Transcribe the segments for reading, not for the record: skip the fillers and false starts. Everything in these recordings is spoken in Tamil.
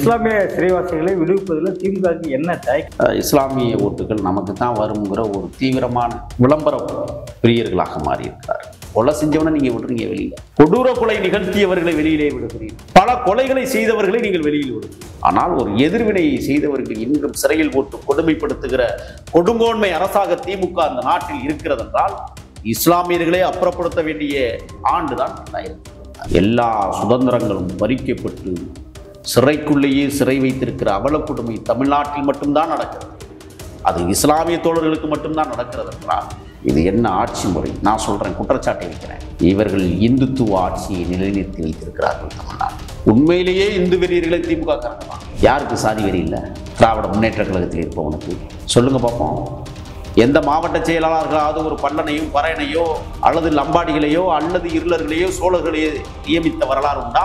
இஸ்லாமிய சிறைவாசிகளை விடுவிப்பதில் திமுகவுக்கு என்ன தயக்கம்? இஸ்லாமிய ஓட்டுகள் நமக்கு தான் வருங்கிற ஒரு தீவிரமான விளம்பர பிரியர்களாக மாறியிருக்கிறார். கொலை செஞ்சவனை நீங்க விடுறீங்க வெளியில, கொடூர கொலை நிகழ்த்தியவர்களை வெளியிலே விடுகிறீர்கள், பல கொலைகளை செய்தவர்களை நீங்கள் வெளியில் விடுகிறீர்கள். ஆனால் ஒரு எதிர்வினையை செய்தவர்கள் இன்றும் சிறையில் போட்டு கொடுமைப்படுத்துகிற கொடுங்கோன்மை அரசாக திமுக அந்த நாட்டில் இருக்கிறது என்றால் இஸ்லாமியர்களை அப்புறப்படுத்த வேண்டிய ஆண்டுதான் 2000. எல்லா சுதந்திரங்களும் பறிக்கப்பட்டு சிறைக்குள்ளேயே சிறை வைத்திருக்கிற அவலக்கொடுமை தமிழ்நாட்டில் மட்டும்தான் நடக்கிறது. அது இஸ்லாமிய தோழர்களுக்கு மட்டும்தான் நடக்கிறது என்றால் இது என்ன ஆட்சி முறை? நான் சொல்றேன், குற்றச்சாட்டை வைக்கிறேன். இவர்கள் இந்துத்துவ ஆட்சியை நிலைநிறுத்தி வைத்திருக்கிறார்கள் தமிழ்நாட்டில். உண்மையிலேயே இந்து வெறியர்களை திமுக காரணமா? யாருக்கு சாதி வெறி இல்லை? திராவிட முன்னேற்ற கழகத்தில் இருப்பவனுக்கு சொல்லுங்க பார்ப்போம். எந்த மாவட்ட செயலாளர்களாவது ஒரு பல்லனையோ பறையனையோ அல்லது லம்பாடிகளையோ அல்லது இருளர்களையோ சோழர்களையோ நியமித்த வரலாறு உண்டா?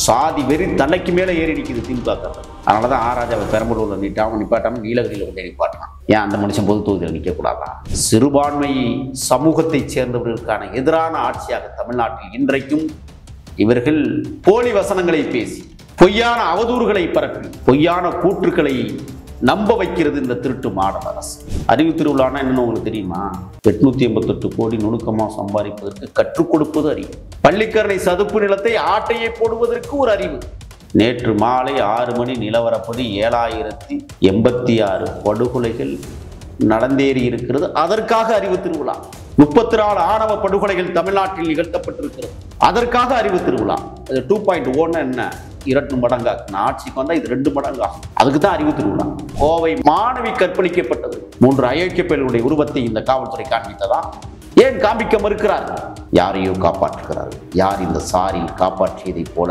சாதி வெறி தன்னைக்கு மேலே ஏறி நிற்குது திமுக. அதனால தான் ஆராஜாவை பெரம்பலூரில் நிப்பாட்டாமல் நீலகிரியில் கொண்டு நிப்பாட்டினான். ஏன் அந்த மனுஷன் பொது தொகுதியில் நிற்கக்கூடாதா? சிறுபான்மை சமூகத்தை சேர்ந்தவர்களுக்கான எதிரான ஆட்சியாக தமிழ்நாட்டில் இன்றைக்கும் இவர்கள் போலி வசனங்களை பேசி பொய்யான அவதூறுகளை பரப்பி பொய்யான கூற்றுக்களை நம்ப வைக்கிறது இந்த திருட்டு மாடல் அரசு. அறிவு திருவிழான்னா என்னன்னு உங்களுக்கு தெரியுமா? 888 கோடி நுணுக்கமாக சம்பாதிப்பதற்கு கற்றுக் கொடுப்பது அறிவு. பள்ளிக்கரணை சதுப்பு நிலத்தை ஆட்டையை போடுவதற்கு ஒரு அறிவு. நேற்று மாலை 6 மணி நிலவரப்படி 7086 படுகொலைகள் நடந்தேறி இருக்கிறது. அதற்காக அறிவு திருவிழா. 34 ஆணவ படுகொலைகள் தமிழ்நாட்டில் நிகழ்த்தப்பட்டிருக்கிறது. அதற்காக அறிவு திருவிழா. 2.1 என்ன? 2 மடங்காக. நான் ஆட்சிக்கு வந்தால் இது 2 மடங்காகும். அதுக்கு தான் அறிவு திருவிழா. கோவை மாணவி கற்பழிக்கப்பட்டது. 3 அயோக்கிய பெண்களுடைய உருவத்தை இந்த காவல்துறை காண்பித்ததா? ஏன் காண்பிக்க மறுக்கிறார்கள்? யாரையோ காப்பாற்றுகிறார்கள். யார் இந்த சாரில் காப்பாற்றியதைப் போல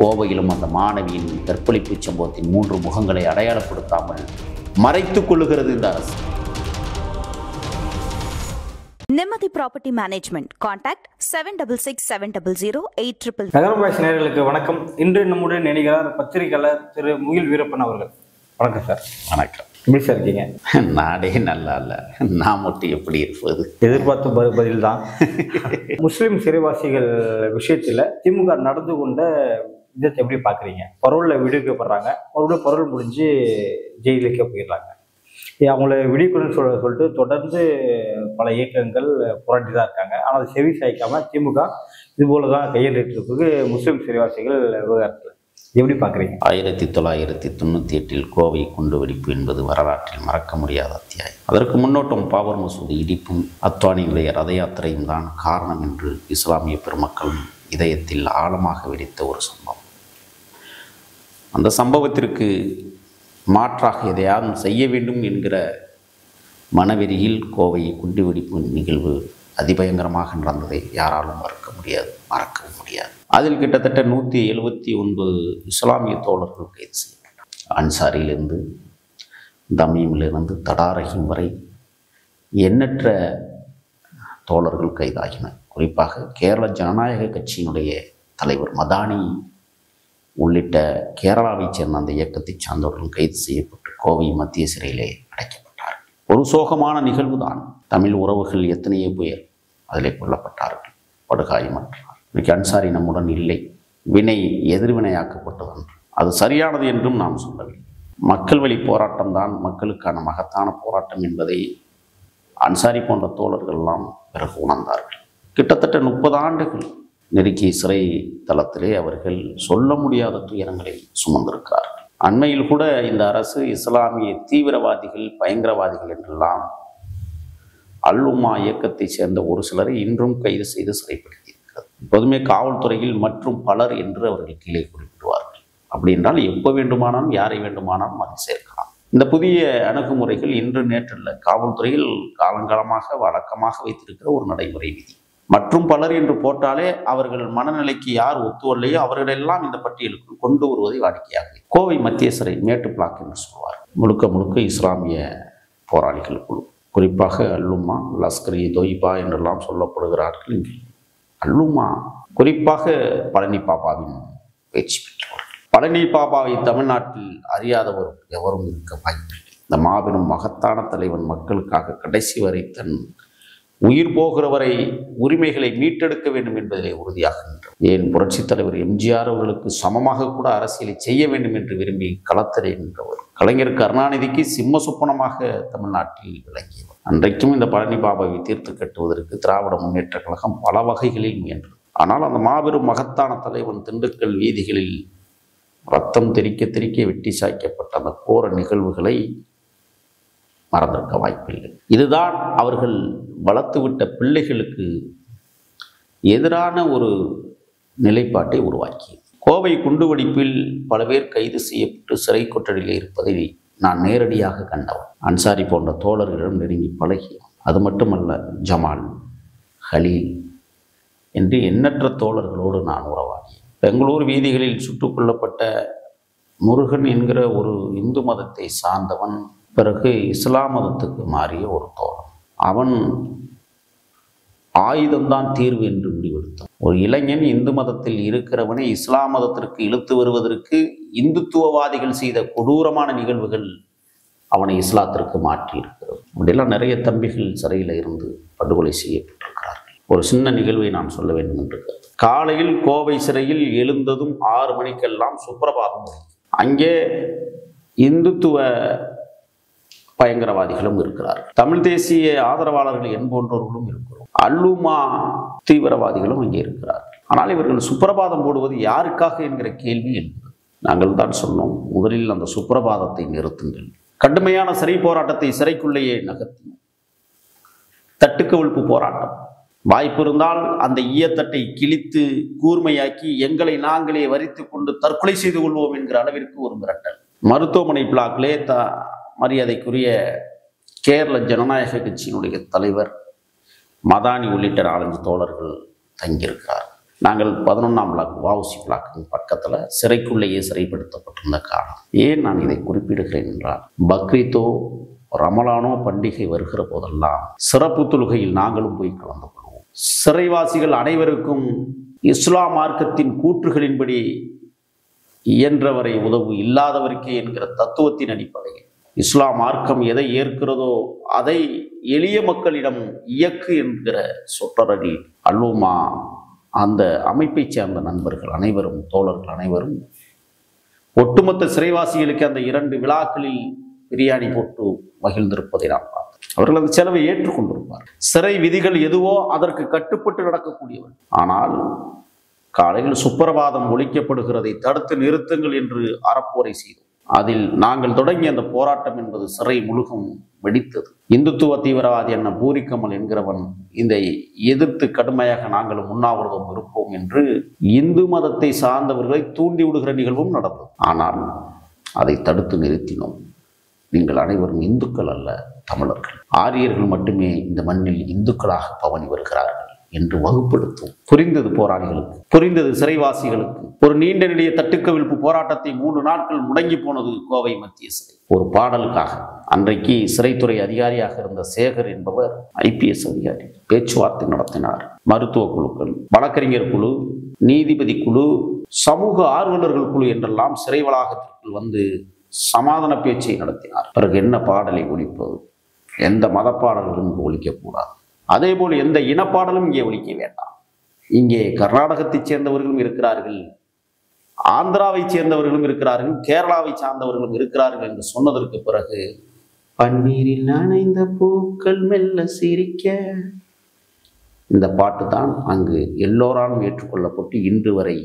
கோவையிலும் அந்த மாணவியின் கற்பழிப்பு சம்பவத்தின் 3 முகங்களை அடையாளப்படுத்தாமல் மறைத்துக் கொள்ளுகிறது இந்த அரசு. நிம்மதி ப்ராப்பர்ட்டி மேனேஜ்மெண்ட். கான்டாக்ட் 7667008800. நகரம் வாய்ஸ் நேயர்களுக்கு வணக்கம். இன்று நம்முடன் இணைகிறார் பத்திரிகையாளர் திரு முகில் வீரப்பன் அவர்கள். வணக்கம் சார். வணக்கம். எப்படி சார் இருக்கீங்க? நாடே நல்லா இல்லை, நான் மட்டும் எப்படி இருப்பது? எதிர்பார்த்த பதில் தான். முஸ்லிம் சிறைவாசிகள் விஷயத்தில் திமுக நடந்து கொண்ட விதத்தை எப்படி பார்க்குறீங்க? பரோலில் விடுவிக்கப்படுறாங்க, மறுபடியும் பரோல் முடிஞ்சு ஜெயிலுக்கே போயிடுறாங்க. அவங்கள விடுவிக்கணும்னு சொல்லிட்டு தொடர்ந்து பல இயக்கங்கள் போராட்டி தான் இருக்காங்க. ஆனால் அதை செவி சாய்க்காம திமுக இதுபோல தான் கையெழுத்து இருக்கு முஸ்லிம் சிறைவாசிகள் விவகாரத்தில். எப்படி பார்க்குறீங்க? 1998 கோவை குண்டுவெடிப்பு என்பது வரலாற்றில் மறக்க முடியாத அத்தியாயம். அதற்கு முன்னோட்டம் பாபர் மசூதி இடிப்பும் அத்வானியுடைய ரத யாத்திரையும் தான் காரணம் என்று இஸ்லாமிய பெருமக்கள் இதயத்தில் ஆழமாக வெடித்த ஒரு சம்பவம். அந்த சம்பவத்திற்கு மாற்றாக எதையாவது செய்ய வேண்டும் என்கிற மனவெறியில் கோவை குண்டுவெடிப்பு நிகழ்வு அதிபயங்கரமாக நடந்ததை யாராலும் மறக்கவும் முடியாது. அதில் கிட்டத்தட்ட 179 இஸ்லாமிய தோழர்கள் கைது செய்யப்பட்டார். அன்சாரியிலிருந்து தமீமிலிருந்து தடாரஹீம் வரை எண்ணற்ற தோழர்கள் கைதாகினர். குறிப்பாக கேரள ஜனநாயக கட்சியினுடைய தலைவர் மதானி உள்ளிட்ட கேரளாவைச் சேர்ந்த அந்த இயக்கத்தை சார்ந்தவர்கள் கைது செய்யப்பட்டு கோவை மத்திய சிறையிலே அடைக்கப்பட்டார்கள். ஒரு சோகமான நிகழ்வு தான். தமிழ் உறவுகள் எத்தனையோ பேர் அதிலே கொல்லப்பட்டார்கள், படுகாயமற்றார். இன்றைக்கு அன்சாரி நம்முடன் இல்லை. வினை எதிர்வினையாக்கப்பட்டது. அது சரியானது என்றும் நாம் சொல்லவில்லை. மக்கள் வழி போராட்டம்தான் மக்களுக்கான மகத்தான போராட்டம் என்பதை அன்சாரி போன்ற தோழர்கள்லாம் பிறகு உணர்ந்தார்கள். கிட்டத்தட்ட 30 ஆண்டுகள் நெருக்கிய சிறை தளத்திலே அவர்கள் சொல்ல முடியாத துயரங்களை சுமந்திருக்கிறார்கள். அண்மையில் கூட இந்த அரசு இஸ்லாமிய தீவிரவாதிகள், பயங்கரவாதிகள் என்றெல்லாம் அல்-உம்மா இயக்கத்தை சேர்ந்த ஒரு சிலரை இன்றும் கைது செய்து சிறைப்படுத்தி இருக்கிறது. எப்போதுமே காவல்துறையில் மற்றும் பலர் என்று அவர்கள் கீழே குறிப்பிடுவார்கள். அப்படி என்றால் எப்போ வேண்டுமானாலும் யாரை வேண்டுமானாலும் அதை சேர்க்கலாம். இந்த புதிய அணுகுமுறைகள் இன்று நேற்றல்ல, காவல்துறையில் காலங்காலமாக வழக்கமாக வைத்திருக்கிற ஒரு நடைமுறை விதி. மற்றும் பலர் என்று போட்டாலே அவர்கள் மனநிலைக்கு யார் ஒத்துவல்லையோ அவர்களெல்லாம் இந்த பட்டியலுக்கு கொண்டு வருவதை வாடிக்கையாக. கோவை மத்திய சிறை மேட்டு பிளாக் என்று சொல்வார். முழுக்க முழுக்க இஸ்லாமிய போராளிகள் குழு. குறிப்பாக அல்-உம்மா, லஷ்கர்-இ தொய்பா என்றெல்லாம் சொல்லப்படுகிறார்கள். இங்கே அல்-உம்மா குறிப்பாக பழனி பாபாவின் பயிற்சி பெற்றவர்கள். பழனி பாபாவை தமிழ்நாட்டில் அறியாதவர் எவரும் இருக்க வாய்ப்பில்லை. இந்த மாபெரும் மகத்தான தலைவன் மக்களுக்காக கடைசி வரை தன் உயிர் போகிற வரை உரிமைகளை மீட்டெடுக்க வேண்டும் என்பதிலே உறுதியாக நின்றோம். ஏன் புரட்சித் தலைவர் எம்ஜிஆர் அவர்களுக்கு சமமாக கூட அரசியலை செய்ய வேண்டும் என்று விரும்பி களத்திலே நின்றவர். கலைஞர் கருணாநிதிக்கு சிம்ம சொப்பனமாக தமிழ்நாட்டில் விளங்கியவர். அன்றைக்கும் இந்த பழனி பாபாவை தீர்த்து கட்டுவதற்கு திராவிட முன்னேற்ற கழகம் பல வகைகளில் முயன்றது. ஆனால் அந்த மாபெரும் மகத்தான தலைவன் திண்டுக்கல் வீதிகளில் ரத்தம் தெறிக்க தெறிக்க வெட்டி சாய்க்கப்பட்ட அந்த கோர நிகழ்வுகளை மறந்திருக்க வாய்ப்பில்லை. இதுதான் அவர்கள் வளர்த்துவிட்ட பிள்ளைகளுக்கு எதிரான ஒரு நிலைப்பாட்டை உருவாக்கியது. கோவை குண்டுவெடிப்பில் பல பேர் கைது செய்யப்பட்டு சிறை கொட்டடியில் இருப்பதை நான் நேரடியாக கண்டவன். அன்சாரி போன்ற தோழர்களிடம் நெருங்கி பழகியவன். அது மட்டுமல்ல, ஜமால், ஹலீல் என்று எண்ணற்ற தோழர்களோடு நான் உறவாடியேன். பெங்களூர் வீதிகளில் சுட்டுக் கொல்லப்பட்ட முருகன் என்கிற ஒரு இந்து மதத்தை சார்ந்தவன் பிறகு இஸ்லாம் மதத்துக்கு மாறிய ஒரு தோழன். அவன் ஆயுதம்தான் தீர்வு என்று முடிவெடுத்தான். ஒரு இளைஞன் இந்து மதத்தில் இருக்கிறவனை இஸ்லாம் மதத்திற்கு இழுத்து வருவதற்கு இந்துத்துவவாதிகள் செய்த கொடூரமான நிகழ்வுகள் அவனை இஸ்லாத்திற்கு மாற்றி இருக்கிறது. அப்படியெல்லாம் நிறைய தம்பிகள் சிறையில் இருந்து படுகொலை செய்யப்பட்டிருக்கிறார்கள். ஒரு சின்ன நிகழ்வை நான் சொல்ல வேண்டும் என்று காலையில் கோவை சிறையில் எழுந்ததும் 6 மணிக்கெல்லாம் சுப்பிரபாதம். அங்கே இந்துத்துவ பயங்கரவாதிகளும் இருக்கிறார்கள். தமிழ் தேசிய ஆதரவாளர்கள் என்போன்றவர்களும் இருக்கிறோம். அல்லுமா தீவிரவாதிகளும் அங்கே இருக்கிறார்கள். ஆனால் இவர்கள் சுப்பிரபாதம் போடுவது யாருக்காக என்கிற கேள்வி என்பது. நாங்கள் தான் சொன்னோம், முதலில் அந்த சுப்பிரபாதத்தை நிறுத்துங்கள். கடுமையான சிறை போராட்டத்தை சிறைக்குள்ளேயே நகர்த்தினோம். தட்டுக்கவிழ்ப்பு போராட்டம். வாய்ப்பு இருந்தால் அந்த ஈயத்தட்டை கிழித்து கூர்மையாக்கி எங்களை நாங்களே வரித்து கொண்டு தற்கொலை செய்து கொள்வோம் என்கிற அளவிற்கு ஒரு மிரட்டல். மருத்துவமனை பிளாக்லே மரியாதைக்குரிய கேரள ஜனநாயக கட்சியினுடைய தலைவர் மதானி உள்ளிட்ட 4-5 தோழர்கள் தங்கியிருக்கிறார். நாங்கள் 11ஆம் பிளாக் வஉசி பிளாக்கின் பக்கத்தில் சிறைக்குள்ளேயே சிறைப்படுத்தப்பட்டிருந்த காலம். ஏன் நான் இதை குறிப்பிடுகிறேன் என்றால், பக்ரீத்தோ ரமலானோ பண்டிகை வருகிற போதெல்லாம் சிறப்பு தொழுகையில் நாங்களும் போய் கலந்து கொள்வோம். சிறைவாசிகள் அனைவருக்கும் இஸ்லாம் மார்க்கத்தின் கூற்றுகளின்படி இயன்றவரை உதவு, இல்லாதவருக்கே என்கிற தத்துவத்தின் அடிப்படையில் இஸ்லாம் மார்க்கம் எதை ஏற்கிறதோ அதை எளிய மக்களிடம் இயக்கு என்கிற சொற்றரடி அல்லுமா அந்த அமைப்பை சேர்ந்த நண்பர்கள் அனைவரும், தோழர்கள் அனைவரும் ஒட்டுமொத்த சிறைவாசிகளுக்கு அந்த 2 விழாக்களில் பிரியாணி போட்டு மகிழ்ந்திருப்பதை நாம் பார்த்தோம். அவர்கள் அந்த செலவை ஏற்றுக்கொண்டிருப்பார். சிறை விதிகள் எதுவோ அதற்கு கட்டுப்பட்டு நடக்கக்கூடியவர். ஆனால் காலையில் சுப்பிரபாதம் ஒலிக்கப்படுகிறதை தடுத்து நிறுத்துங்கள் என்று அறப்போரை செய்தோம். அதில் நாங்கள் தொடங்கிய அந்த போராட்டம் என்பது சிறை முழுகும் வெடித்தது. இந்துத்துவ தீவிரவாதி என்ன பூரிக்கமல் என்கிறவன் இதை எதிர்த்து கடுமையாக நாங்களும் உண்ணாவிரதம் இருப்போம் என்று இந்து மதத்தை சார்ந்தவர்களை தூண்டி விடுகிற நிகழ்வும் நடந்தது. ஆனால் அதை தடுத்து நிறுத்தினோம். நீங்கள் அனைவரும் இந்துக்கள் அல்ல, தமிழர்கள். ஆரியர்கள் மட்டுமே இந்த மண்ணில் இந்துக்களாக பவனி வருகிறார்கள் என்று வகுப்படுத்தும். புரிந்தது போராளிகளுக்கு, புரிந்தது சிறைவாசிகளுக்கு. ஒரு நீண்ட நெடிய தட்டுக்கவிழ்ப்பு போராட்டத்தை 3 நாட்கள் முடங்கி போனது கோவை மத்திய சிறை. ஒரு பாடலுக்காக அன்றைக்கு சிறைத்துறை அதிகாரியாக இருந்த சேகர் என்பவர் IPS அதிகாரி பேச்சுவார்த்தை நடத்தினார். மருத்துவ குழுக்கள், வழக்கறிஞர் குழு, நீதிபதி குழு, சமூக ஆர்வலர்கள் குழு என்றெல்லாம் சிறை வளாகத்திற்குள் வந்து சமாதான பேச்சை நடத்தினார். பிறகு என்ன பாடலை ஒலிப்பது? எந்த மதப்பாடல்களும் இங்கு ஒலிக்கக்கூடாது. அதே போல் எந்த இனப்பாடலும் இங்கே ஒலிக்க வேண்டாம். இங்கே கர்நாடகத்தைச் சேர்ந்தவர்களும் இருக்கிறார்கள், ஆந்திராவை சேர்ந்தவர்களும் இருக்கிறார்கள், கேரளாவை சார்ந்தவர்களும் இருக்கிறார்கள் என்று சொன்னதற்கு பிறகு பன்னீரில் நனைந்த பூக்கள் மெல்ல சிரிக்க, இந்த பாட்டு தான் அங்கு எல்லோராலும் ஏற்றுக்கொள்ளப்பட்டு இன்று வரை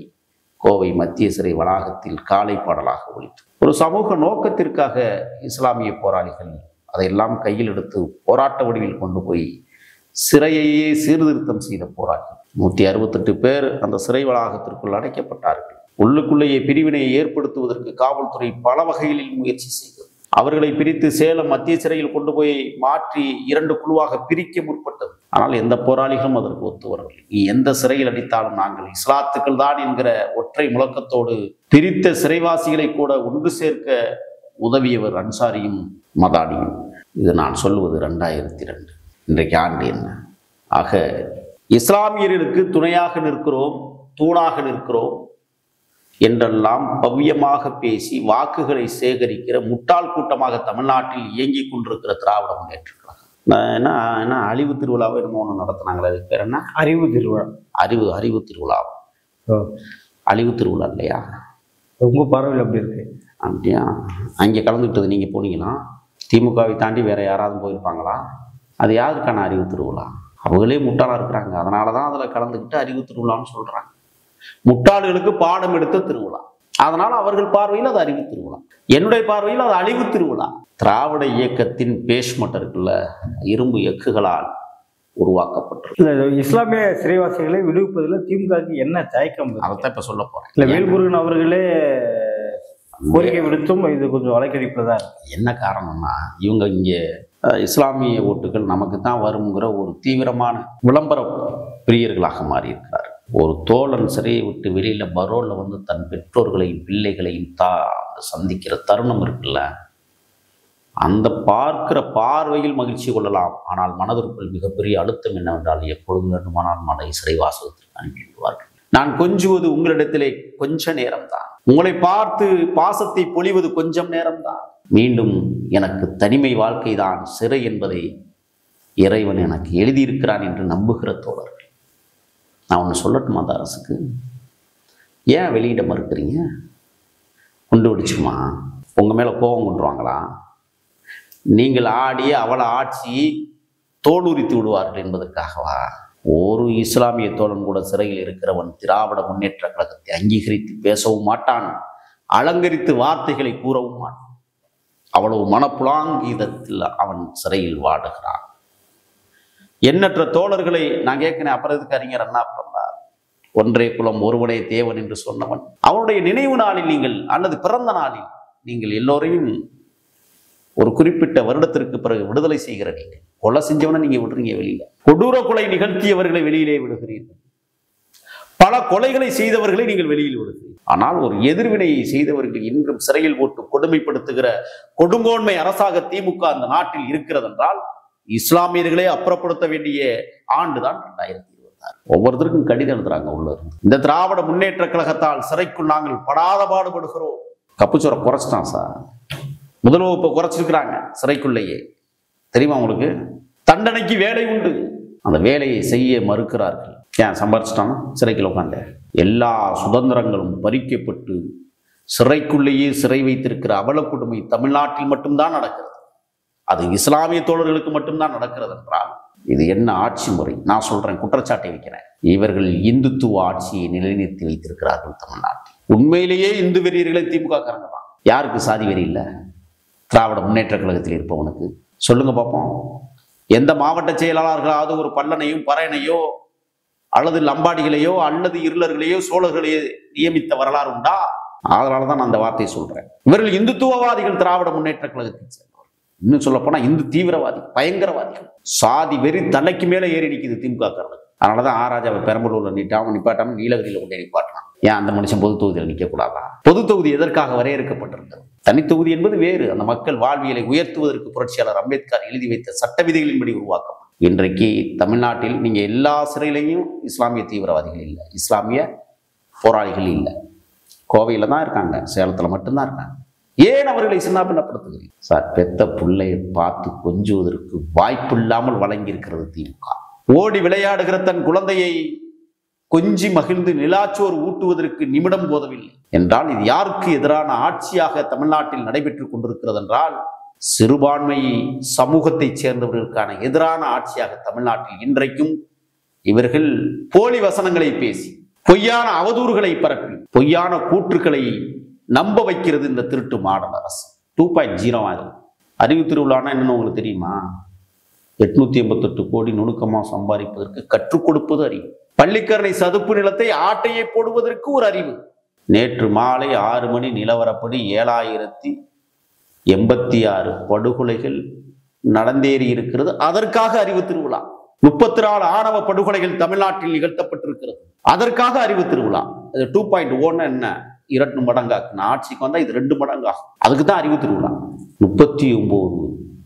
கோவை மத்திய சிறை வளாகத்தில் காலை பாடலாக ஒலித்தது. ஒரு சமூக நோக்கத்திற்காக இஸ்லாமிய போராளிகள் அதையெல்லாம் கையில் எடுத்து போராட்ட வடிவில் கொண்டு போய் சிறையையே சீர்திருத்தம் செய்த போராளிகள் 168 பேர் அந்த சிறை வளாகத்திற்குள் அடைக்கப்பட்டார்கள். உள்ளுக்குள்ளேயே பிரிவினையை ஏற்படுத்துவதற்கு காவல்துறை பல வகைகளில் முயற்சி செய்தது. அவர்களை பிரித்து சேலம் மத்திய சிறையில் கொண்டு போய் மாற்றி 2 குழுவாக பிரிக்க முற்பட்டது. ஆனால் எந்த போராளிகளும் அதற்கு ஒத்து வரவில்லை. நீ எந்த சிறையில் அடித்தாலும் நாங்கள் இஸ்லாத்துக்கள் தான் என்கிற ஒற்றை முழக்கத்தோடு பிரித்த சிறைவாசிகளை கூட ஒன்று சேர்க்க உதவியவர் அன்சாரியும் மதானியும். இது நான் சொல்லுவது 2002. இன்றைக்கு ஆண்டு என்ன? ஆக இஸ்லாமியர்களுக்கு துணையாக நிற்கிறோம், தூணாக நிற்கிறோம் என்றெல்லாம் பவ்யமாக பேசி வாக்குகளை சேகரிக்கிற முட்டாள் கூட்டமாக தமிழ்நாட்டில் இயங்கிக் கொண்டிருக்கிற திராவிட முன்னேற்ற கழகம். என்ன என்ன அழிவு திருவிழாவை என்னமோ ஒன்று நடத்துனாங்களே, அதுக்கு பேர் என்ன? அறிவு திருவிழா. அறிவு திருவிழா. அழிவு திருவிழா இல்லையா? உங்க பார்வையில் அப்படி இருக்கு? அப்படியா? அங்கே கலந்துக்கிட்டது நீங்கள் போனீங்கன்னா திமுகவை தாண்டி வேற யாராவது போயிருப்பாங்களா? அது யாருக்கான அறிவு திருவிழா? அவங்களே முட்டாளாக இருக்கிறாங்க, அதனால தான் அதில் கலந்துக்கிட்டு அறிவு திருவிழான்னு சொல்கிறாங்க. முட்டாள்களுக்கு பாடம் எடுத்த திருவிழா, அதனால் அவர்கள் பார்வையில் அது அறிவு திருவிழா. என்னுடைய பார்வையில் அது அழிவு திருவிழா. திராவிட இயக்கத்தின் பேஸ்மெண்ட் இருக்குல்ல, இரும்பு எக்குகளால் உருவாக்கப்பட்டிருக்கு. இஸ்லாமிய சிறைவாசிகளை விடுவிப்பதில் திமுகவுக்கு என்ன தயக்கம்? அதைத்தான் இப்போ சொல்ல போகிறேன். இல்லை, வேல்முருகன் அவர்களே கோரிக்கை விடுத்தும் இது கொஞ்சம் வலைக்கடிப்பதா இருக்கு. என்ன காரணம்னா, இவங்க இங்கே இஸ்லாமிய ஓட்டுகள் நமக்கு தான் வருங்கிற ஒரு தீவிரமான விளம்பர பிரியர்களாக மாறி இருக்கிறார். ஒரு தோழன் சிறையை விட்டு வெளியில் பரோலில் வந்து தன் பெற்றோர்களையும் பிள்ளைகளையும் சந்திக்கிற தருணம் இருக்குல்ல, அந்த பார்க்கிற பார்வையில் மகிழ்ச்சி கொள்ளலாம். ஆனால் மனதிற்குள் மிகப்பெரிய அழுத்தம் என்னவென்றால், எப்பொழுது வேண்டுமானால் மனை சிறைவாசகத்திற்கு அனுப்பிவிடுவார்கள். நான் கொஞ்சுவது உங்களிடத்திலே கொஞ்ச நேரம்தான், உங்களை பார்த்து பாசத்தை பொழிவது கொஞ்சம் நேரம்தான். மீண்டும் எனக்கு தனிமை வாழ்க்கை தான் சிறை என்பதை இறைவன் எனக்கு எழுதியிருக்கிறான் என்று நம்புகிற தோழர்கள். நான் ஒன்று சொல்லட்டுமா அந்த அரசுக்கு? ஏன் வெளியிட மறுக்கிறீங்க? குண்டு வெடிச்சுமா? உங்கள் மேலே கோபம் கொண்டுருவாங்களா? நீங்கள் ஆடிய அவளை ஆட்சி தோலுரித்து விடுவார்கள் என்பதற்காகவா? ஒரு இஸ்லாமிய தோழன் கூட சிறையில் இருக்கிறவன் திராவிட முன்னேற்ற கழகத்தை அங்கீகரித்து பேசவும் மாட்டான், அலங்கரித்து வார்த்தைகளை கூறவும் மாட்டான். அவ்வளவு மனப்புலாங்கீதத்தில் அவன் சிறையில் வாடுகிறான். எண்ணற்ற தோழர்களை நான் கேட்கிறேன், அப்புறம் எதுக்கு அறிஞர் அண்ணா பிறந்தார்? ஒன்றே குலம் ஒருவனே தேவன் என்று சொன்னவன், அவனுடைய நினைவு நாளில் நீங்கள் அல்லது பிறந்த நாளில் நீங்கள் எல்லோரையும் ஒரு குறிப்பிட்ட வருடத்திற்கு பிறகு விடுதலை செய்கிற நீங்கள் கொலை செஞ்சவனை நீங்க விடுறீங்க வெளியில, கொடூர கொலை நிகழ்த்தியவர்களை வெளியிலே விடுகிறீர்கள், பல கொலைகளை செய்தவர்களை நீங்கள் வெளியில் விடுகிறீர்கள். ஆனால் ஒரு எதிர்வினையை செய்தவர்கள் இன்றும் சிறையில் போட்டு கொடுமைப்படுத்துகிற கொடுங்கோன்மை அரசாக திமுக அந்த நாட்டில் இருக்கிறது என்றால், இஸ்லாமியர்களே அப்புறப்படுத்த வேண்டிய ஆண்டுதான் 2026. ஒவ்வொருத்தருக்கும் கடிதம் எழுதுறாங்க உள்ள இருந்து, இந்த திராவிட முன்னேற்ற கழகத்தால் சிறைக்குள் நாங்கள் படாத பாடுபடுகிறோம். கப்புச்சோரை குறைச்சிட்டான் சார், முதல் வகுப்பை குறைச்சிருக்கிறாங்க சிறைக்குள்ளேயே, தெரியுமா உங்களுக்கு? தண்டனைக்கு வேலை உண்டு, அந்த வேலையை செய்ய மறுக்கிறார்கள். ஏன்? சம்பாரிச்சிட்டானா சிறைக்குள்ள உட்காந்து? எல்லா சுதந்திரங்களும் பறிக்கப்பட்டு சிறைக்குள்ளேயே சிறை வைத்திருக்கிற அவல கொடுமை தமிழ்நாட்டில் மட்டும்தான் நடக்கிறது. அது இஸ்லாமிய தோழர்களுக்கு மட்டும்தான் நடக்கிறது என்றால் இது என்ன ஆட்சி முறை? நான் சொல்றேன், குற்றச்சாட்டை வைக்கிறேன். இவர்கள் இந்துத்துவ ஆட்சியை நிலைநிறுத்தி வைத்திருக்கிறார்கள் தமிழ்நாட்டில். உண்மையிலேயே இந்து வெறியர்களை திமுக காரங்க தான். யாருக்கு சாதி வெறி இல்லை? திராவிட முன்னேற்ற கழகத்தில் இருப்பவனுக்கு சொல்லுங்க பார்ப்போம். எந்த மாவட்ட செயலாளர்களாவது ஒரு பல்லனையும் பறையனையோ அல்லது லம்பாடிகளையோ அல்லது இருளர்களையோ சோழர்களையோ நியமித்த வரலாறு உண்டா? அதனால தான் நான் அந்த வார்த்தையை சொல்றேன். இவர்கள் இந்துத்துவவாதிகள், திராவிட முன்னேற்ற கழகத்தில் சேர்ந்தவர்கள். இன்னும் சொல்ல போனா இந்து தீவிரவாதி, பயங்கரவாதிகள். சாதி வெறி தலைக்கு மேல ஏறி நிற்குது திமுக காரர்கள். அதனாலதான் ஆராஜாவை பெரம்பலூர்ல நிப்பாட்டாம நீலகிரியில கொண்டே நிப்பாட்டினான். ஏன் அந்த மனுஷன் பொது தொகுதியில் நிற்க கூடாதா? பொது தொகுதி எதற்காக வரையறுக்கப்பட்டிருக்கிறது? தனித்தொகுதி என்பது வேறு. அந்த மக்கள் வாழ்வியலை உயர்த்துவதற்கு புரட்சியாளர் அம்பேத்கர் எழுதி வைத்த சட்ட விதிகளின்படி உருவாக்கப்படும். இன்றைக்கு தமிழ்நாட்டில் நீங்க எல்லா சிறையிலையும் இஸ்லாமிய தீவிரவாதிகள் இல்லை, இஸ்லாமிய போராளிகள் இல்லை. கோவையில தான் இருக்காங்க, சேலத்துல மட்டும்தான் இருக்காங்க. ஏன் அவர்களை சின்னாபின்னப்படுத்துகிறீங்க சார்? பெத்த பிள்ளையை பார்த்து கொஞ்சுவதற்கு வாய்ப்பு இல்லாமல் வழங்கி இருக்கிறது திமுக. ஓடி விளையாடுகிற தன் குழந்தையை கொஞ்சி மகிழ்ந்து நிலாச்சோர் ஊட்டுவதற்கு நிமிடம் போதவில்லை என்றால் இது யாருக்கு எதிரான ஆட்சியாக தமிழ்நாட்டில் நடைபெற்றுக் கொண்டிருக்கிறது என்றால், சிறுபான்மை சமூகத்தை சேர்ந்தவர்களுக்கான எதிரான ஆட்சியாக தமிழ்நாட்டில் இன்றைக்கும் இவர்கள் போலி வசனங்களை பேசி, பொய்யான அவதூறுகளை பரப்பி, பொய்யான கூற்றுக்களை நம்ப வைக்கிறது இந்த திருட்டு மாடல் அரசு. 2.0 அறிவு திருவிழானா என்னன்னு உங்களுக்கு தெரியுமா? 888 கோடி நுணுக்கமாக சம்பாதிப்பதற்கு கற்றுக் கொடுப்பது அறிவு. பள்ளிக்கரணை சதுப்பு நிலத்தை ஆட்டையை போடுவதற்கு ஒரு அறிவு. நேற்று மாலை 6 மணி நிலவரப்படி 7086 படுகொலைகள் நடந்தேறி இருக்கிறது. அதற்காக அறிவு திருவிழா. 34 ஆணவ படுகொலைகள் தமிழ்நாட்டில் நிகழ்த்தப்பட்டிருக்கிறது. அதற்காக அறிவு திருவிழா. 2.1 என்ன? 2 மடங்காக்கு ஆட்சிக்கு வந்தா இது 2 மடங்காகும். அதுக்கு தான் அறிவு திருவிழா. 39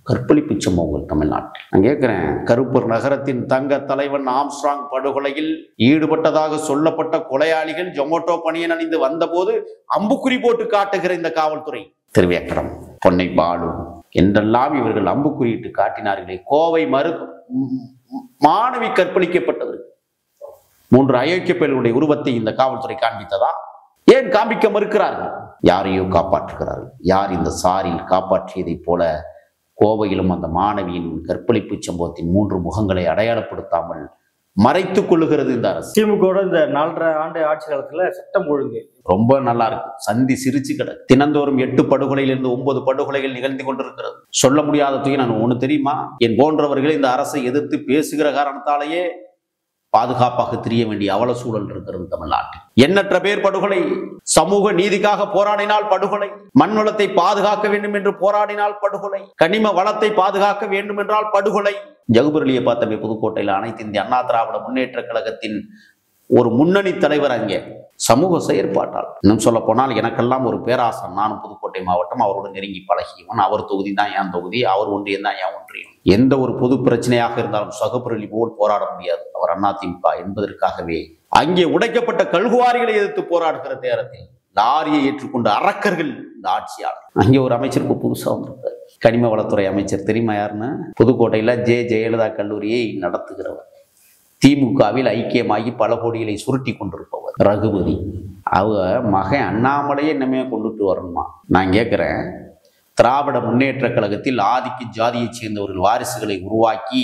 கற்பழிப்பு சம்பவங்கள் தமிழ்நாட்டில். நான் கேட்கிறேன், கருப்பூர் நகரத்தின் தங்க தலைவன் ஆம்ஸ்ட்ராங் படுகொலையில் ஈடுபட்டதாக சொல்லப்பட்ட கொலையாளிகள் ஜொமோட்டோ பணியன் அணிந்து வந்தபோது அம்புக்குறி போட்டு காட்டுகிற இந்த காவல்துறை, திருவேக்கடம், பொன்னை பாலு, என்றெல்லாம் இவர்கள் அம்புக்குறியிட்டு காட்டினார்களே. கோவை மாணவி கற்பழிக்கப்பட்டது. 3 அயோக்கிய பெண்களுடைய உருவத்தை இந்த காவல்துறை காண்பித்ததா? ஏன் காண்பிக்க மறுக்கிறார்கள்? யாரையோ காப்பாற்றுகிறார்கள். யார் இந்த சாரில் காப்பாற்றியதைப் போல கோவையிலும் அந்த மாணவியின் கற்பழிப்பு சம்பவத்தின் 3 முகங்களை அடையாளப்படுத்தாமல் மறைத்துக் கொள்ளுகிறது இந்த அரசு. திமுக இந்த 4.5 ஆண்டு ஆட்சி காலத்துல சட்டம் ஒழுங்கு ரொம்ப நல்லா இருக்கு. சந்தி சிரிச்சு கிடக்கு. தினந்தோறும் 8 படுகொலையிலிருந்து 9 படுகொலைகள் நிகழ்ந்து கொண்டிருக்கிறது. சொல்ல முடியாத தூக்கி நான் ஒண்ணு தெரியுமா, என் போன்றவர்கள் இந்த அரசை எதிர்த்து பேசுகிற காரணத்தாலேயே பாதுகாப்பாக தெரிய வேண்டிய அவல சூழல் இருக்கிறது தமிழ்நாட்டில். எண்ணற்ற பேர் படுகொலை. சமூக நீதிக்காக போராடினால் படுகொலை. மண் வளத்தை பாதுகாக்க வேண்டும் என்று போராடினால் படுகொலை. கனிம வளத்தை பாதுகாக்க வேண்டும் என்றால் படுகொலை. ஜகுபரலியை பார்த்தமே புதுக்கோட்டையில் அனைத்து இந்திய அண்ணா திராவிட முன்னேற்ற கழகத்தின் ஒரு முன்னணி தலைவர் அங்கே சமூக செயற்பாட்டால். இன்னும் சொல்ல போனால் எனக்கெல்லாம் ஒரு பேராசன். நானும் புதுக்கோட்டை மாவட்டம், அவரோடு நெருங்கி பழகியவன். அவர் தொகுதி தான் என் தொகுதி, அவர் ஒன்றியம் தான் என் ஒன்றியம். எந்த ஒரு பொது பிரச்சனையாக இருந்தாலும் சகபுரலி போல் போராட முடியாது. அவர் அதிமுக என்பதற்காகவே அங்கே உடைக்கப்பட்ட கல்குவாரிகளை எதிர்த்து போராடுகிற நேரத்தில் லாரியை ஏற்றுக்கொண்ட அரக்கர்கள் இந்த ஆட்சியாளர். அங்கே ஒரு அமைச்சருக்கு புதுசாக வந்திருக்காரு, கனிம வளத்துறை அமைச்சர். தெரியுமா யாருன்னு? புதுக்கோட்டையில் ஜெயலலிதா கல்லூரியை நடத்துகிறவர். திமுகவில் ஐக்கியமாகி பல கோடிகளை சுருட்டி கொண்டிருப்பவர் ரகுபதி. அவங்க மகன் அண்ணாமலையே என்னமே கொண்டுட்டு வரணுமா? நான் கேட்குறேன், திராவிட முன்னேற்ற கழகத்தில் ஆதிக்க ஜாதியைச் சேர்ந்தவர்கள் வாரிசுகளை உருவாக்கி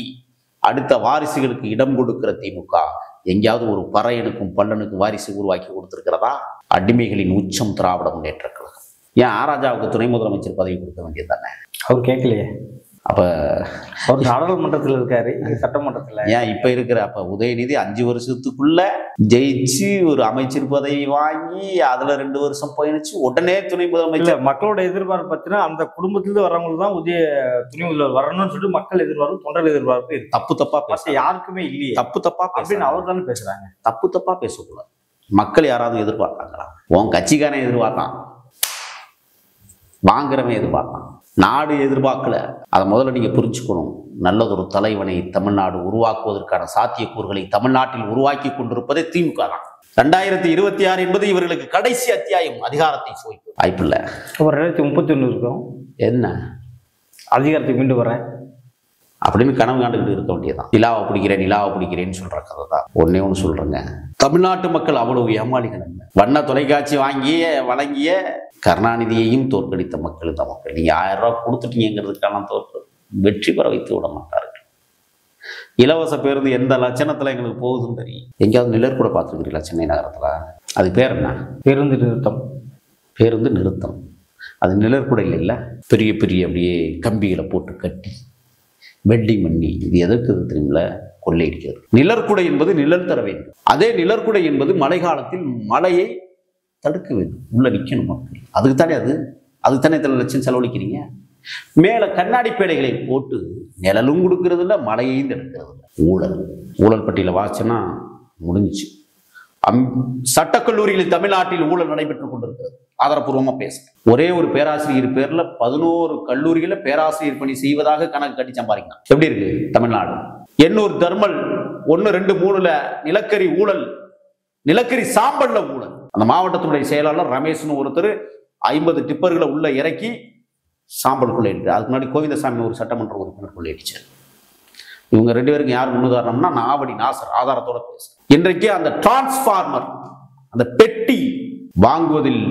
அடுத்த வாரிசுகளுக்கு இடம் கொடுக்கிற திமுக எங்கேயாவது ஒரு பறையனுக்கும் பல்லனுக்கும் வாரிசு உருவாக்கி கொடுத்திருக்கிறதா? அடிமைகளின் உச்சம் திராவிட முன்னேற்ற கழகம். ஏன் ஆராஜாவுக்கு துணை முதலமைச்சர் பதவி கொடுக்க வேண்டியது தானே? அவர் கேட்கலையே. அப்ப அவர் நாடாளுமன்றத்தில் இருக்காரு, சட்டமன்றத்தில் ஏன் இப்ப இருக்கிற? அப்ப உதயநிதி 5 வருஷத்துக்குள்ள ஜெயிச்சு ஒரு அமைச்சர் பதவி வாங்கி அதுல 2 வருஷம் பயணிச்சு உடனே துணை முதலமைச்சர். மக்களோட எதிர்பார்ப்பு பார்த்தீங்கன்னா அந்த குடும்பத்திலிருந்து வரவங்களுக்கு தான் துணை முதல்வர் வரணும்னு சொல்லிட்டு மக்கள் எதிர்பார்ப்பு, தொண்டர் எதிர்பார்ப்பு இருக்கு. தப்பா பேச யாருக்குமே இல்லையே. தப்பா அப்படின்னு அவர் தானே பேசுறாங்க. தப்பா பேசக்கூடாது. மக்கள் யாராவது எதிர்பார்த்தாங்களா? உன் கட்சிக்காரன் எதிர்பார்த்தான், வாங்குறவன் எதிர்பார்த்தான், நாடு எதிர்பார்க்கல. அதை முதல்ல நீங்க புரிஞ்சுக்கணும். நல்லதொரு தலைவனை தமிழ்நாடு உருவாக்குவதற்கான சாத்தியக்கூறுகளை தமிழ்நாட்டில் உருவாக்கி கொண்டிருப்பதே திமுக தான். 2026 என்பது இவர்களுக்கு கடைசி அத்தியாயம். அதிகாரத்தை சுவைப்பு வாய்ப்பில்லை. 2031 இருக்கும். என்ன அதிகாரத்துக்கு மீண்டு வரேன் அப்படின்னு கனவு காண்டுகிட்டு இருக்க வேண்டியதான். நிலாவை பிடிக்கிறேன்னு சொல்ற கதை தான். ஒன்னே ஒன்று சொல்றேங்க, தமிழ்நாட்டு மக்கள் அவ்வளவு ஏமாளிகள் அல்ல. வண்ண தொலைக்காட்சி வழங்கிய கருணாநிதியையும் தோற்கடித்த மக்கள் இந்த மக்கள். நீங்க 1000 ரூபாய் கொடுத்துட்டீங்கிறதுக்கான வெற்றி பெற வைத்து விட மாட்டார்கள். இலவச பேருந்து எந்த லட்சணத்துல எங்களுக்கு போகுதுன்னு தெரியும். எங்கேயாவது நிழற்கூட பார்த்துருக்கீங்களா சென்னை நகரத்துல? அது பேர் என்ன? பேருந்து நிறுத்தம். பேருந்து நிறுத்தம். அது நிழற்கூட இல்லைல்ல, பெரிய பெரிய அப்படியே கம்பிகளை போட்டு கட்டி வெல்டிங் பண்ணி. இது எதற்கு தெரியுமில்ல? கொள்ளையடிக்கிறது. நிழற்குடை என்பது நிழல் தர வேண்டும். அதே நிழற்குடை என்பது மழை காலத்தில் மழையை தடுக்க வேண்டும். உள்ள நிற்கணும் மக்கள். அதுக்கு தானே இத்தனை லட்சம் செலவழிக்கிறீங்க. மேல கண்ணாடி பேடைகளை போட்டு நிழலும் கொடுக்கறது இல்லை, மழையையும் தடுக்கிறது இல்லை. ஊழல் பட்டியல வாச்சனா முடிஞ்சிச்சு. சட்டக்கல்லூரிகளில் தமிழ்நாட்டில் ஊழல் நடைபெற்றுக் கொண்டிருக்கிறது. ஆதாரப்பூர்வமா பேசுறேன். ஒரே ஒரு பேராசிரியர் பேர்ல 11 கல்லூரிகள பேராசிரியர் பணி செய்வதாக கணக்கு கட்டி சம்பாதிக்கலாம். எப்படி இருக்கு தமிழ்நாடு? எண்ணூர் தர்மல் 1, 2, 3 நிலக்கரி ஊழல், நிலக்கரி சாம்பல்ல ஊழல். அந்த மாவட்டத்துடைய செயலாளர் ரமேஷ்னு ஒருத்தர் 50 டிப்பர்களை உள்ள இறக்கி சாம்பல் கொள்ளையடிச்சு. அதுக்கு முன்னாடி கோவிந்தசாமி ஒரு சட்டமன்ற உறுப்பினர் கொள்ளையடிச்சார். இவங்க 2 பேருக்கு யார் முன்னுதாரணம்னா நாவடி நாசர். ஆதாரத்தோட பேச. இன்றைக்கு அந்த டிரான்ஸ்பார்மர், அந்த பெட்டி வாங்குவதில்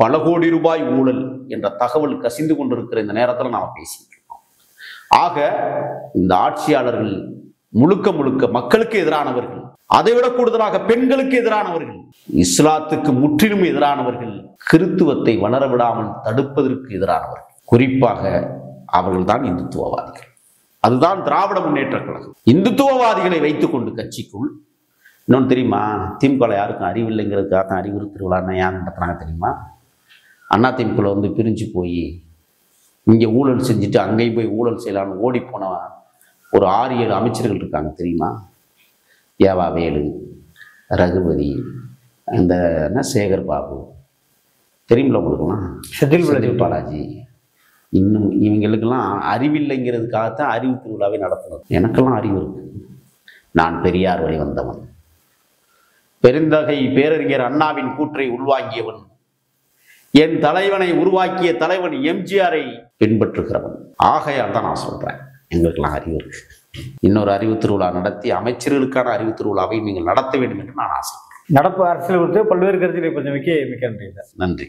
பல கோடி ரூபாய் ஊழல் என்ற தகவல் கசிந்து கொண்டிருக்கிற இந்த நேரத்தில் நாம பேசிட்டு இருக்கோம். ஆக இந்த ஆட்சியாளர்கள் முழுக்க மக்களுக்கு எதிரானவர்கள், அதைவிட கூடுதலாக பெண்களுக்கு எதிரானவர்கள், இஸ்லாத்துக்கு முற்றிலும் எதிரானவர்கள், கிறித்துவத்தை வளர விடாமல் தடுப்பதற்கு எதிரானவர்கள். குறிப்பாக அவர்கள் தான் இந்துத்துவவாதிகள். அதுதான் திராவிட முன்னேற்ற கழகம். இந்துத்துவவாதிகளை வைத்துக் கொண்டு கட்சிக்குள் இன்னொன்று தெரியுமா? திமுக யாருக்கும் அறிவில்லைங்கிறதுக்காக தான் அறிவுறு திருவிழான்னு ஏன் நடத்துறாங்க தெரியுமா? அண்ணா திமுக பிரிஞ்சு போய் இங்கே ஊழல் செஞ்சுட்டு அங்கேயும் போய் ஊழல் செய்யலான்னு ஓடி போன ஒரு 6-7 அமைச்சர்கள் இருக்காங்க தெரியுமா? ஏவா வேலு, ரகுபதி, இந்த சேகர் பாபு, தெரியுமில்ல உங்களுக்குலாம்? செந்தில் பாலாஜி. இன்னும் இவங்களுக்கெல்லாம் அறிவில்லைங்கிறதுக்காகத்தான் அறிவு திருவிழாவை நடத்துனது. எனக்கெல்லாம் அறிவு இருக்கு. நான் பெரியார் வழி வந்தவன், பெருந்தகை பேரறிஞர் அண்ணாவின் கூற்றை உள்வாங்கியவன், என் தலைவனை உருவாக்கிய தலைவன் எம்ஜிஆரை பின்பற்றுகிறவன். ஆகையால் தான் நான் சொல்றேன், எங்களுக்கெல்லாம் அறிவு இருக்கு. இன்னொரு அறிவு திருவிழா நடத்தி அமைச்சர்களுக்கான அறிவு திருவிழாவை நீங்கள் நடத்த வேண்டும் என்று நான் ஆசைப்படுறேன். நடப்பு அரசியல் குறித்து பல்வேறு கருத்துக்களை கொஞ்சம் மிக்க நன்றி. நன்றி.